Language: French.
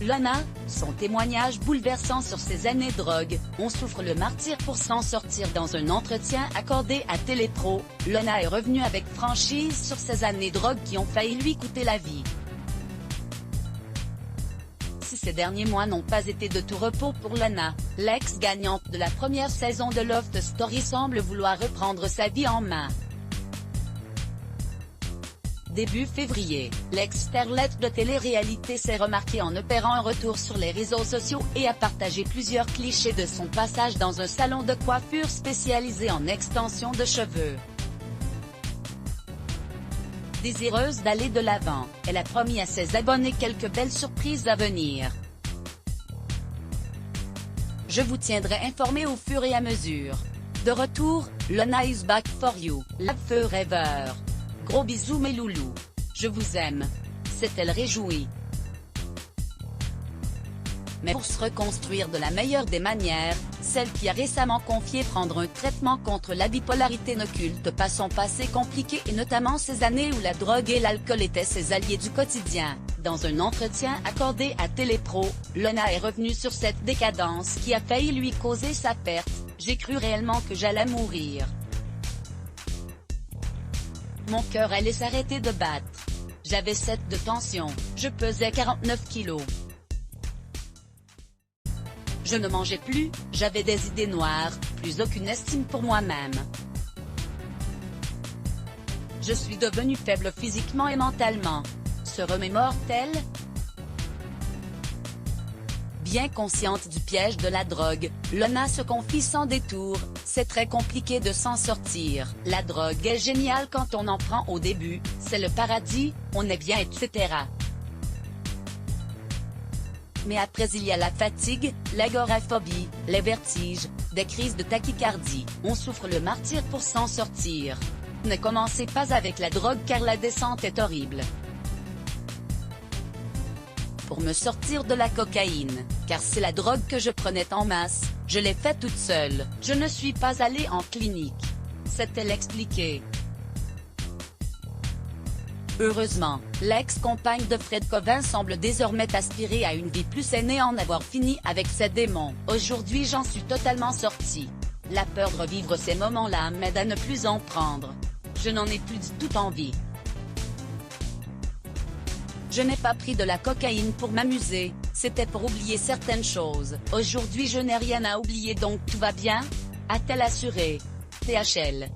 Lona, son témoignage bouleversant sur ses années drogue, on souffre le martyre pour s'en sortir. Dans un entretien accordé à Télépro, Lona est revenue avec franchise sur ses années drogue qui ont failli lui coûter la vie. Si ces derniers mois n'ont pas été de tout repos pour Lona, l'ex-gagnante de la première saison de Love Story semble vouloir reprendre sa vie en main. Début février, l'ex-starlette de télé-réalité s'est remarquée en opérant un retour sur les réseaux sociaux et a partagé plusieurs clichés de son passage dans un salon de coiffure spécialisé en extension de cheveux. Désireuse d'aller de l'avant, elle a promis à ses abonnés quelques belles surprises à venir. Je vous tiendrai informé au fur et à mesure. De retour, Lona is back for you, love forever. Gros bisous mes loulous. Je vous aime. S'est-elle réjouie. Mais pour se reconstruire de la meilleure des manières, celle qui a récemment confié prendre un traitement contre la bipolarité n'occulte pas son passé compliqué et notamment ces années où la drogue et l'alcool étaient ses alliés du quotidien. Dans un entretien accordé à Télépro, Lona est revenue sur cette décadence qui a failli lui causer sa perte. J'ai cru réellement que j'allais mourir. Mon cœur allait s'arrêter de battre. J'avais 7 de tension, je pesais 49 kilos. Je ne mangeais plus, j'avais des idées noires, plus aucune estime pour moi-même. Je suis devenue faible physiquement et mentalement. Se remémore-t-elle? Bien consciente du piège de la drogue, Lona se confie sans détour, c'est très compliqué de s'en sortir. La drogue est géniale quand on en prend au début, c'est le paradis, on est bien etc. Mais après il y a la fatigue, l'agoraphobie, les vertiges, des crises de tachycardie, on souffre le martyre pour s'en sortir. Ne commencez pas avec la drogue car la descente est horrible. Pour me sortir de la cocaïne, car c'est la drogue que je prenais en masse, je l'ai fait toute seule, je ne suis pas allée en clinique. S'est-elle expliquée. Heureusement, l'ex-compagne de Fred Covin semble désormais aspirer à une vie plus saine et en avoir fini avec ses démons. Aujourd'hui j'en suis totalement sortie. La peur de revivre ces moments-là m'aide à ne plus en prendre. Je n'en ai plus du tout envie. Je n'ai pas pris de la cocaïne pour m'amuser, c'était pour oublier certaines choses. Aujourd'hui je n'ai rien à oublier donc tout va bien, a-t-elle assuré. THL.